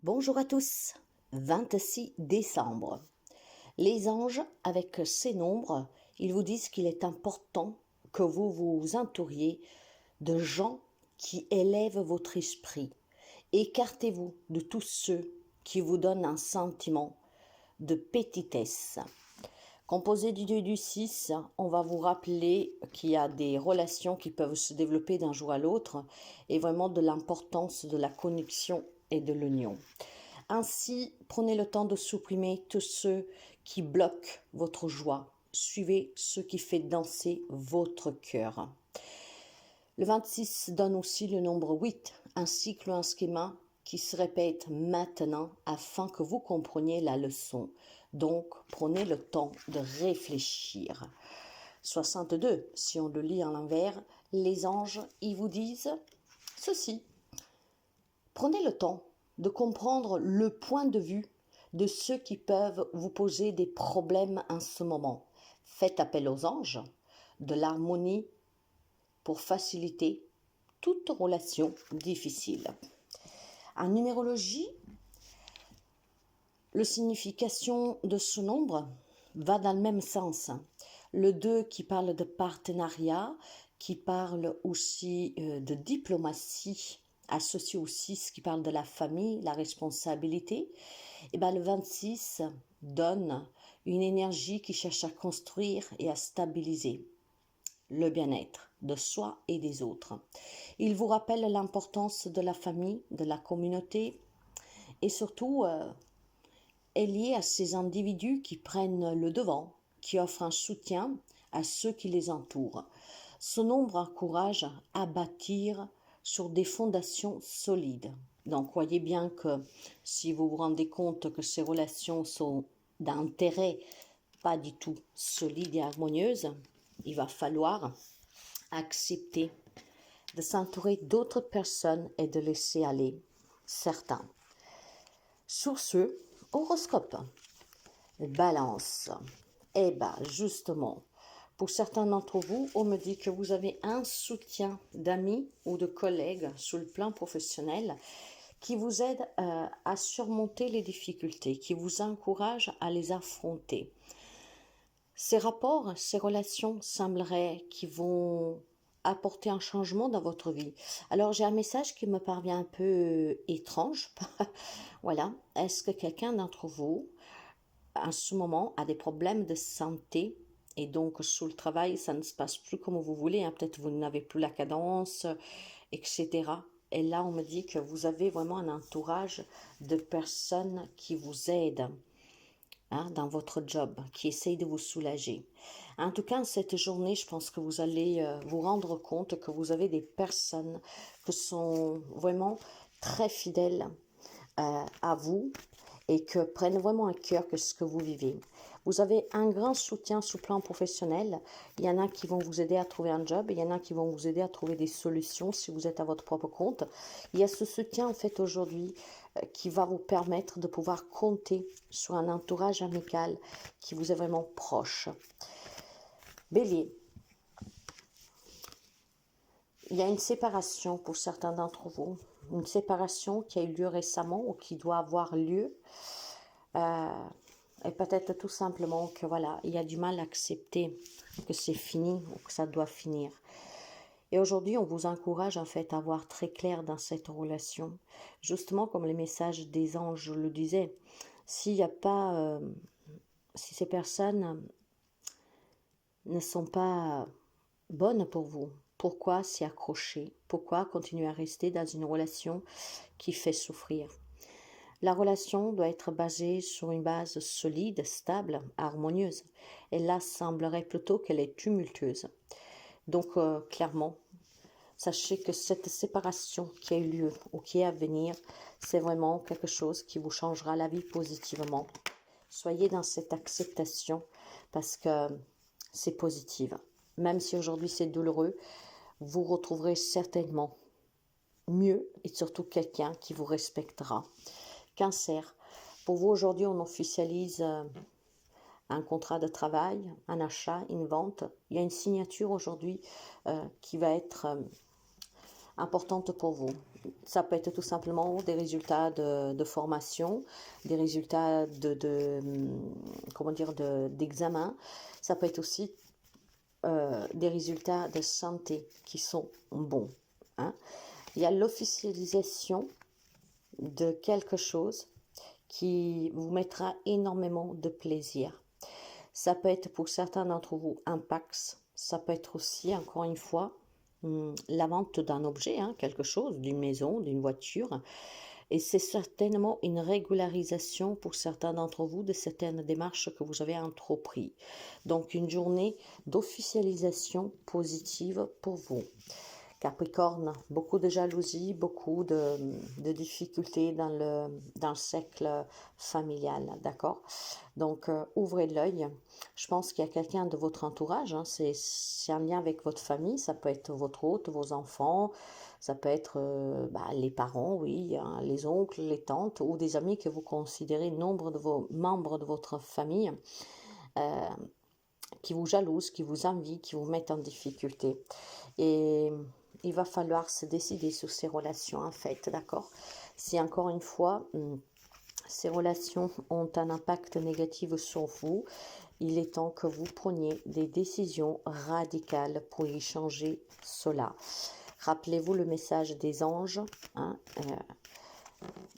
Bonjour à tous, 26 décembre. Les anges, avec ces nombres, ils vous disent qu'il est important que vous vous entouriez de gens qui élèvent votre esprit. Écartez-vous de tous ceux qui vous donnent un sentiment de petitesse. Composé du 2 et du 6, on va vous rappeler qu'il y a des relations qui peuvent se développer d'un jour à l'autre et vraiment de l'importance de la connexion et de l'union. Ainsi, prenez le temps de supprimer tous ceux qui bloquent votre joie. Suivez ce qui fait danser votre cœur. Le 26 donne aussi le nombre 8, un cycle, un schéma qui se répète maintenant afin que vous compreniez la leçon. Donc, prenez le temps de réfléchir. 62, si on le lit à l'envers, les anges, ils vous disent ceci. Prenez le temps de comprendre le point de vue de ceux qui peuvent vous poser des problèmes en ce moment. Faites appel aux anges, de l'harmonie pour faciliter toute relation difficile. En numérologie, la signification de ce nombre va dans le même sens. Le 2 qui parle de partenariat, qui parle aussi de diplomatie, associé au 6 qui parle de la famille, la responsabilité, et bien le 26 donne une énergie qui cherche à construire et à stabiliser le bien-être de soi et des autres. Il vous rappelle l'importance de la famille, de la communauté et surtout est lié à ces individus qui prennent le devant, qui offrent un soutien à ceux qui les entourent. Ce nombre encourage à bâtir sur des fondations solides. Donc, voyez bien que si vous vous rendez compte que ces relations sont d'intérêt pas du tout solides et harmonieuses, il va falloir accepter de s'entourer d'autres personnes et de laisser aller certains. Sur ce, horoscope, balance. Eh bien, justement, pour certains d'entre vous, on me dit que vous avez un soutien d'amis ou de collègues sur le plan professionnel qui vous aide à surmonter les difficultés, qui vous encourage à les affronter. Ces rapports, ces relations sembleraient qui vont apporter un changement dans votre vie. Alors j'ai un message qui me parvient un peu étrange. Voilà, est-ce que quelqu'un d'entre vous, en ce moment, a des problèmes de santé et donc sous le travail, ça ne se passe plus comme vous voulez, hein. Peut-être vous n'avez plus la cadence, etc. Et là, on me dit que vous avez vraiment un entourage de personnes qui vous aident dans votre job, qui essayent de vous soulager. En tout cas, cette journée, je pense que vous allez vous rendre compte que vous avez des personnes qui sont vraiment très fidèles à vous et que prennent vraiment à cœur que ce que vous vivez. Vous avez un grand soutien sur le plan professionnel. Il y en a qui vont vous aider à trouver un job, il y en a qui vont vous aider à trouver des solutions si vous êtes à votre propre compte. Il y a ce soutien en fait aujourd'hui qui va vous permettre de pouvoir compter sur un entourage amical qui vous est vraiment proche. Bélier, il y a une séparation pour certains d'entre vous, une séparation qui a eu lieu récemment ou qui doit avoir lieu. Et peut-être tout simplement que voilà, il y a du mal à accepter que c'est fini ou que ça doit finir. Et aujourd'hui, on vous encourage en fait à voir très clair dans cette relation. Justement, comme les messages des anges le disaient, s'il n'y a pas, si ces personnes ne sont pas bonnes pour vous, pourquoi s'y accrocher? Pourquoi continuer à rester dans une relation qui fait souffrir? La relation doit être basée sur une base solide, stable, harmonieuse. Et là, semblerait plutôt qu'elle est tumultueuse. Donc, clairement, sachez que cette séparation qui a eu lieu ou qui est à venir, c'est vraiment quelque chose qui vous changera la vie positivement. Soyez dans cette acceptation parce que c'est positif. Même si aujourd'hui c'est douloureux, vous retrouverez certainement mieux et surtout quelqu'un qui vous respectera. Cancer, pour vous aujourd'hui on officialise un contrat de travail, un achat, une vente. Il y a une signature aujourd'hui qui va être importantes pour vous. Ça peut être tout simplement des résultats de formation, des résultats comment dire, d'examen. Ça peut être aussi des résultats de santé qui sont bons. Hein. Il y a l'officialisation de quelque chose qui vous mettra énormément de plaisir. Ça peut être pour certains d'entre vous un Pax, ça peut être aussi, encore une fois, la vente d'un objet, hein, quelque chose, d'une maison, d'une voiture. Et c'est certainement une régularisation pour certains d'entre vous de certaines démarches que vous avez entreprises. Donc une journée d'officialisation positive pour vous. Capricorne, beaucoup de jalousie, beaucoup de difficultés dans le cercle familial, d'accord? Donc, ouvrez l'œil. Je pense qu'il y a quelqu'un de votre entourage, hein, c'est un lien avec votre famille, ça peut être votre hôte, vos enfants, ça peut être les parents, oui, hein, les oncles, les tantes, ou des amis que vous considérez nombre de vos membres de votre famille, qui vous jalousent, qui vous envient, qui vous mettent en difficulté. Et il va falloir se décider sur ces relations en fait, d'accord? Si encore une fois, ces relations ont un impact négatif sur vous, il est temps que vous preniez des décisions radicales pour y changer cela. Rappelez-vous le message des anges, hein,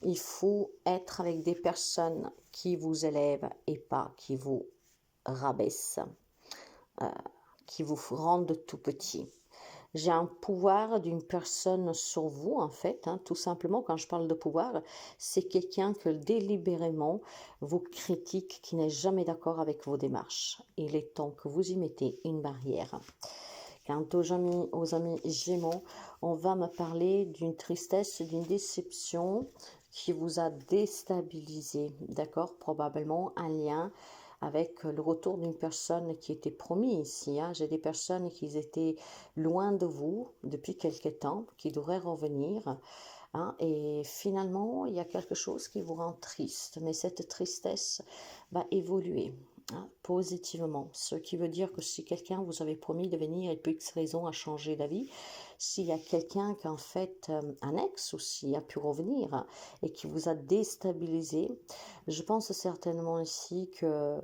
il faut être avec des personnes qui vous élèvent et pas qui vous rabaissent, qui vous rendent tout petit. J'ai un pouvoir d'une personne sur vous, en fait, hein, tout simplement, quand je parle de pouvoir, c'est quelqu'un que délibérément vous critique, qui n'est jamais d'accord avec vos démarches. Il est temps que vous y mettez une barrière. Quant aux amis Gémeaux, on va me parler d'une tristesse, d'une déception qui vous a déstabilisé, d'accord? Probablement un lien avec le retour d'une personne qui était promise ici. Hein. J'ai des personnes qui étaient loin de vous depuis quelque temps, qui devraient revenir. Hein, et finalement, il y a quelque chose qui vous rend triste, mais cette tristesse va évoluer, hein, positivement. Ce qui veut dire que si quelqu'un vous avait promis de venir et puis X raison a changé d'avis, s'il y a quelqu'un qui en fait un ex aussi a pu revenir, hein, et qui vous a déstabilisé, je pense certainement aussi que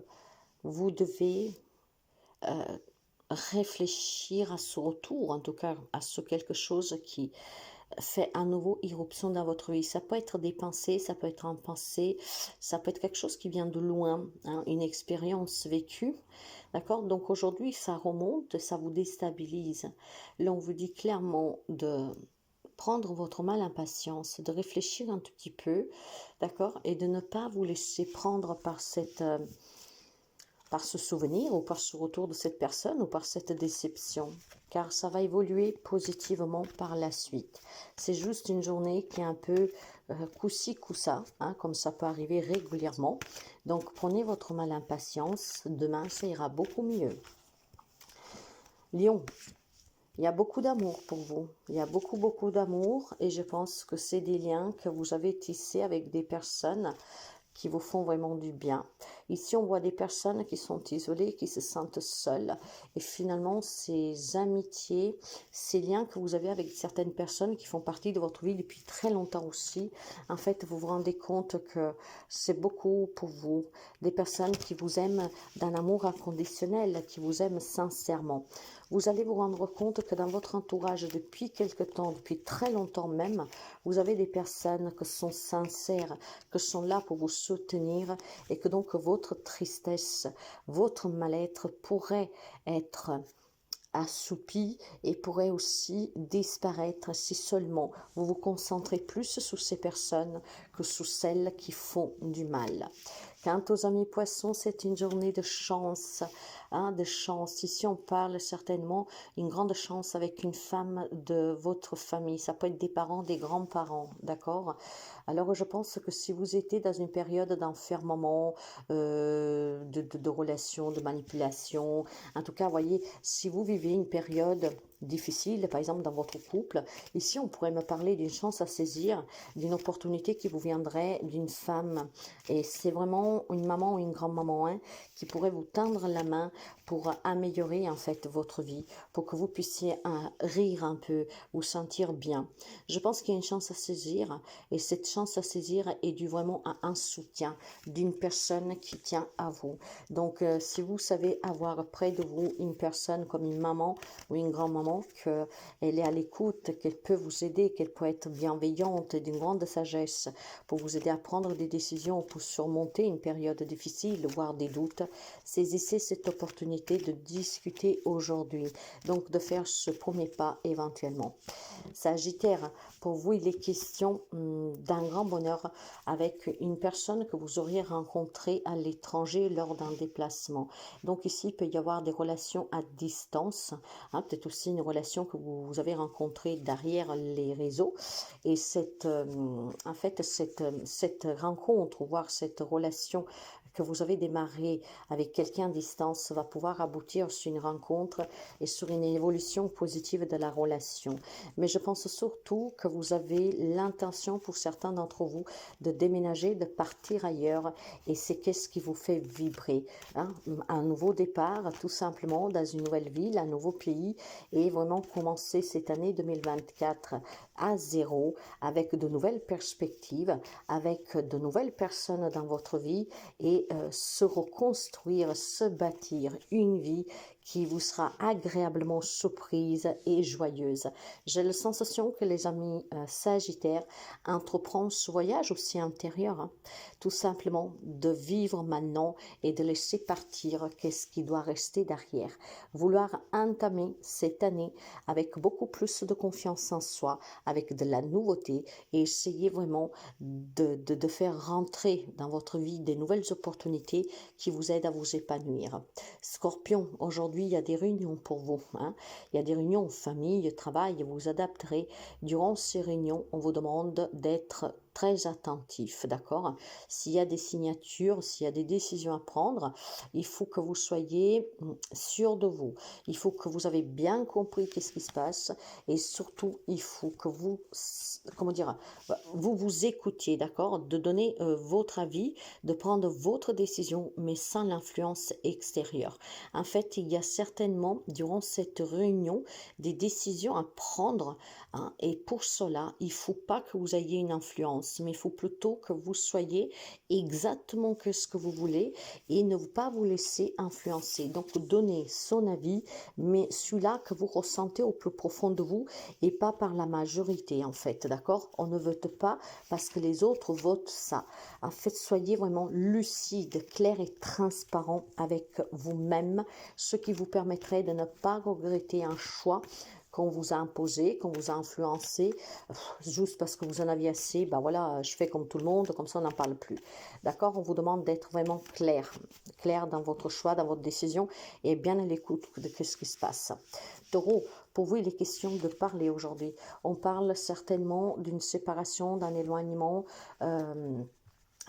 vous devez réfléchir à ce retour, en tout cas à ce quelque chose qui fait à nouveau irruption dans votre vie. Ça peut être des pensées, ça peut être un pensée, ça peut être quelque chose qui vient de loin, hein, une expérience vécue, d'accord? Donc aujourd'hui, ça remonte, ça vous déstabilise. Là, on vous dit clairement de prendre votre mal impatience, de réfléchir un tout petit peu, d'accord? Et de ne pas vous laisser prendre par par ce souvenir ou par ce retour de cette personne ou par cette déception, car ça va évoluer positivement par la suite. C'est juste une journée qui est un peu coup-ci, coup-ça, hein, comme ça peut arriver régulièrement. Donc prenez votre mal impatience, demain ça ira beaucoup mieux. Lion, il y a beaucoup d'amour pour vous, il y a beaucoup d'amour et je pense que c'est des liens que vous avez tissés avec des personnes qui vous font vraiment du bien. Ici, on voit des personnes qui sont isolées, qui se sentent seules. Et finalement, ces amitiés, ces liens que vous avez avec certaines personnes qui font partie de votre vie depuis très longtemps aussi, en fait, vous vous rendez compte que c'est beaucoup pour vous. Des personnes qui vous aiment d'un amour inconditionnel, qui vous aiment sincèrement. Vous allez vous rendre compte que dans votre entourage, depuis quelque temps, depuis très longtemps même, vous avez des personnes qui sont sincères, qui sont là pour vous soutenir et que donc votre tristesse, votre mal-être pourrait être assoupi et pourrait aussi disparaître si seulement vous vous concentrez plus sur ces personnes que sur celles qui font du mal. Quant aux amis poissons, c'est une journée de chance, hein, de chance. Ici, on parle certainement une grande chance avec une femme de votre famille. Ça peut être des parents, des grands-parents, d'accord? Alors, je pense que si vous étiez dans une période d'enfermement, de relations, de manipulation, en tout cas, voyez, si vous vivez une période difficile, par exemple dans votre couple. Ici, on pourrait me parler d'une chance à saisir, d'une opportunité qui vous viendrait d'une femme. Et c'est vraiment une maman ou une grand-maman hein, qui pourrait vous tendre la main pour améliorer en fait votre vie, pour que vous puissiez rire un peu, vous sentir bien. Je pense qu'il y a une chance à saisir et cette chance à saisir est due vraiment à un soutien d'une personne qui tient à vous. Donc, si vous savez avoir près de vous une personne comme une maman ou une grand-maman, qu'elle est à l'écoute, qu'elle peut vous aider, qu'elle peut être bienveillante et d'une grande sagesse pour vous aider à prendre des décisions, pour surmonter une période difficile, voire des doutes, saisissez cette opportunité de discuter aujourd'hui, donc de faire ce premier pas éventuellement. Sagittaire, pour vous, il est question d'un grand bonheur avec une personne que vous auriez rencontrée à l'étranger lors d'un déplacement. Donc ici, il peut y avoir des relations à distance, hein, peut-être aussi une relation que vous avez rencontrée derrière les réseaux. Et en fait, cette rencontre, voire cette relation que vous avez démarré avec quelqu'un à distance va pouvoir aboutir sur une rencontre et sur une évolution positive de la relation. Mais je pense surtout que vous avez l'intention pour certains d'entre vous de déménager, de partir ailleurs et c'est qu'est-ce qui vous fait vibrer. Hein? Un nouveau départ, tout simplement, dans une nouvelle ville, un nouveau pays et vraiment commencer cette année 2024 à zéro avec de nouvelles perspectives, avec de nouvelles personnes dans votre vie et se reconstruire, se bâtir une vie qui vous sera agréablement surprise et joyeuse. J'ai la sensation que les amis sagittaires entreprennent ce voyage aussi intérieur, hein, tout simplement de vivre maintenant et de laisser partir qu'est-ce qui doit rester derrière. Vouloir entamer cette année avec beaucoup plus de confiance en soi, avec de la nouveauté et essayer vraiment de faire rentrer dans votre vie des nouvelles opportunités qui vous aident à vous épanouir. Scorpion, aujourd'hui, il y a des réunions pour vous. Hein. Il y a des réunions famille, travail, vous vous adapterez. Durant ces réunions, on vous demande d'être très attentif, d'accord? S'il y a des signatures, s'il y a des décisions à prendre, il faut que vous soyez sûr de vous. Il faut que vous avez bien compris qu'est-ce qui se passe et surtout, il faut que vous, comment dire, vous vous écoutiez, d'accord? De donner votre avis, de prendre votre décision, mais sans l'influence extérieure. En fait, il y a certainement, durant cette réunion, des décisions à prendre, hein, et pour cela, il ne faut pas que vous ayez une influence, mais il faut plutôt que vous soyez exactement ce que vous voulez et ne pas vous laisser influencer. Donc, donnez son avis, mais celui-là que vous ressentez au plus profond de vous et pas par la majorité, en fait, d'accord? On ne vote pas parce que les autres votent ça. En fait, soyez vraiment lucide, clair et transparent avec vous-même, ce qui vous permettrait de ne pas regretter un choix qu'on vous a imposé, qu'on vous a influencé, juste parce que vous en aviez assez, ben voilà, je fais comme tout le monde, comme ça on n'en parle plus. D'accord? On vous demande d'être vraiment clair, clair dans votre choix, dans votre décision, et bien à l'écoute de ce qui se passe. Taureau, pour vous, il est question de parler aujourd'hui. On parle certainement d'une séparation, d'un éloignement,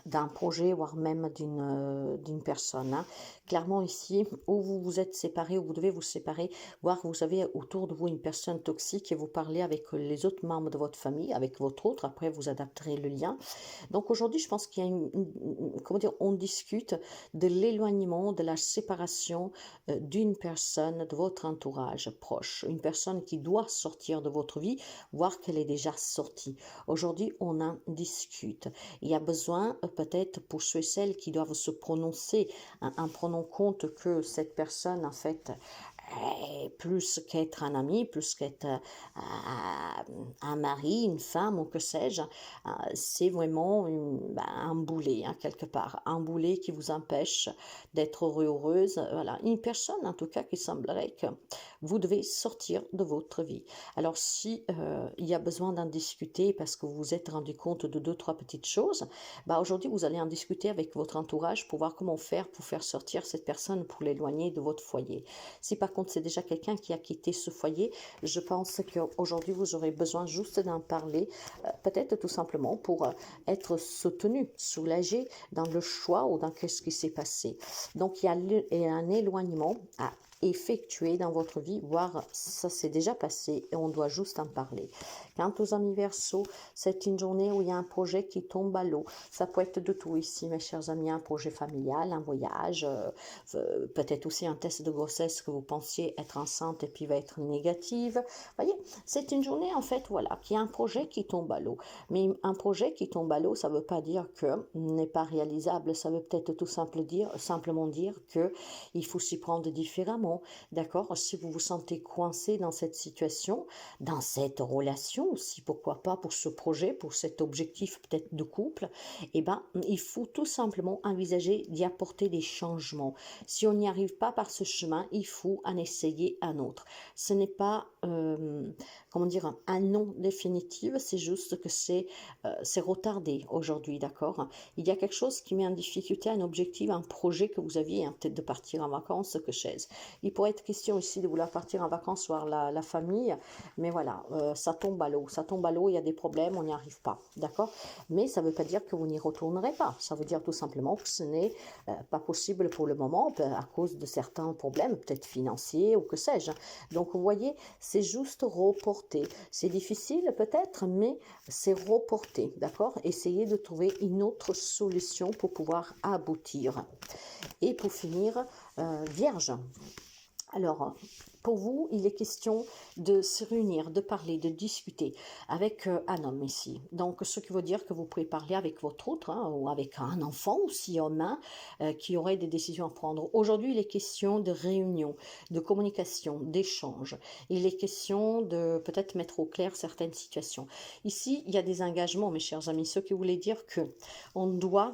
d'un projet, voire même d'une personne. Hein. Clairement ici, où vous vous êtes séparés, où vous devez vous séparer, voire vous avez autour de vous une personne toxique et vous parlez avec les autres membres de votre famille, avec votre autre, après vous adapterez le lien. Donc aujourd'hui, je pense qu'il y a comment dire, on discute de l'éloignement, de la séparation d'une personne de votre entourage proche, une personne qui doit sortir de votre vie, voire qu'elle est déjà sortie. Aujourd'hui, on en discute. Il y a besoin peut-être pour ceux et celles qui doivent se prononcer en prenant compte que cette personne en fait plus qu'être un ami, plus qu'être un mari, une femme ou que sais-je, c'est vraiment un boulet, hein, quelque part, un boulet qui vous empêche d'être heureux, heureuse, voilà, une personne en tout cas qui semblerait que vous devez sortir de votre vie. Alors si il y a besoin d'en discuter parce que vous vous êtes rendu compte de 2-3 petites choses, bah aujourd'hui vous allez en discuter avec votre entourage pour voir comment faire pour faire sortir cette personne, pour l'éloigner de votre foyer. Si par contre c'est déjà quelqu'un qui a quitté ce foyer, je pense qu'aujourd'hui vous aurez besoin juste d'en parler, peut-être tout simplement pour être soutenu, soulagé dans le choix ou dans ce qui s'est passé. Donc il y a un éloignement effectué dans votre vie, voire ça s'est déjà passé et on doit juste en parler. Quant aux amis Verseau, c'est une journée où il y a un projet qui tombe à l'eau. Ça peut être de tout ici, mes chers amis, un projet familial, un voyage, peut-être aussi un test de grossesse que vous pensiez être enceinte et puis va être négative. Voyez, c'est une journée en fait, voilà, qui a un projet qui tombe à l'eau. Mais un projet qui tombe à l'eau, ça ne veut pas dire que n'est pas réalisable. Ça veut peut-être tout simplement dire que il faut s'y prendre différemment. D'accord? Si vous vous sentez coincé dans cette situation, dans cette relation aussi, pourquoi pas pour ce projet, pour cet objectif peut-être de couple, eh ben, il faut tout simplement envisager d'y apporter des changements. Si on n'y arrive pas par ce chemin, il faut en essayer un autre. Ce n'est pas, comment dire, un non définitif, c'est juste que c'est retardé aujourd'hui, d'accord? Il y a quelque chose qui met en difficulté un objectif, un projet que vous aviez, hein, peut-être de partir en vacances, que sais-je. Il pourrait être question ici de vouloir partir en vacances, voir la famille, mais voilà, ça tombe à l'eau, il y a des problèmes, on n'y arrive pas, d'accord? Mais ça ne veut pas dire que vous n'y retournerez pas, ça veut dire tout simplement que ce n'est pas possible pour le moment, à cause de certains problèmes, peut-être financiers ou que sais-je. Donc vous voyez, c'est juste reporté. C'est difficile peut-être, mais c'est reporté, d'accord? Essayez de trouver une autre solution pour pouvoir aboutir. Et pour finir, Vierge. Alors, pour vous, il est question de se réunir, de parler, de discuter avec un homme ici. Donc, ce qui veut dire que vous pouvez parler avec votre autre, hein, ou avec un enfant aussi homme, hein, qui aurait des décisions à prendre. Aujourd'hui, il est question de réunion, de communication, d'échange. Il est question de peut-être mettre au clair certaines situations. Ici, il y a des engagements, mes chers amis, ce qui voulait dire que on doit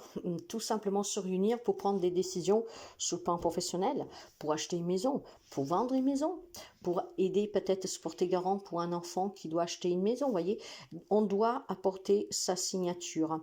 tout simplement se réunir pour prendre des décisions sur le plan professionnel, pour acheter une maison, pour vendre une maison, pour aider peut-être se porter garant pour un enfant qui doit acheter une maison, voyez, on doit apporter sa signature.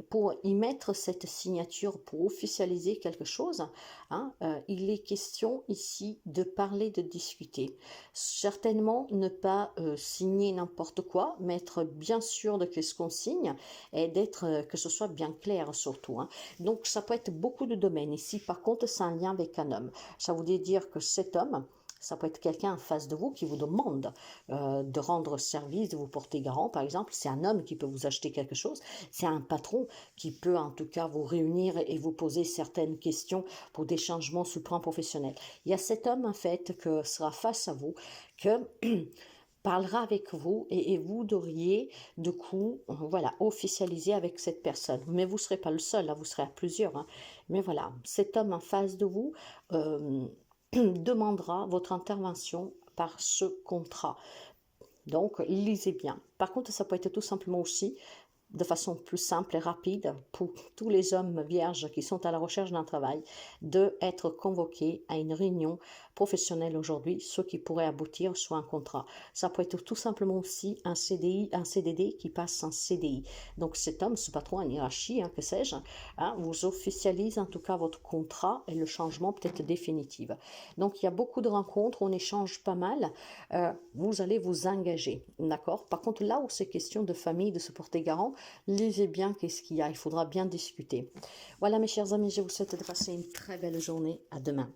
Pour y mettre cette signature, pour officialiser quelque chose, hein, il est question ici de parler, de discuter. Certainement ne pas signer n'importe quoi, mais être bien sûr de ce qu'on signe et d'être que ce soit bien clair surtout. Hein. Donc ça peut être beaucoup de domaines. Ici par contre c'est un lien avec un homme. Ça voudrait dire que cet homme, ça peut être quelqu'un en face de vous qui vous demande de rendre service, de vous porter garant, par exemple. C'est un homme qui peut vous acheter quelque chose. C'est un patron qui peut en tout cas vous réunir et vous poser certaines questions pour des changements sur le plan professionnel. Il y a cet homme en fait que sera face à vous, que parlera avec vous et vous devriez du coup voilà officialiser avec cette personne, mais vous ne serez pas le seul, là vous serez à plusieurs, hein. Mais voilà, cet homme en face de vous demandera votre intervention par ce contrat. Donc, lisez bien. Par contre, ça peut être tout simplement aussi de façon plus simple et rapide pour tous les hommes vierges qui sont à la recherche d'un travail, d'être convoqués à une réunion professionnelle aujourd'hui, ce qui pourrait aboutir sur un contrat. Ça peut être tout simplement aussi un CDI, un CDD qui passe en CDI. Donc cet homme, ce patron en hiérarchie, hein, que sais-je, hein, vous officialise en tout cas votre contrat et le changement peut être définitif. Donc il y a beaucoup de rencontres, on échange pas mal, vous allez vous engager, d'accord? Par contre là où c'est question de famille, de se porter garant, lisez bien qu'est-ce qu'il y a, il faudra bien discuter. Voilà mes chers amis, je vous souhaite de passer une très belle journée, à demain.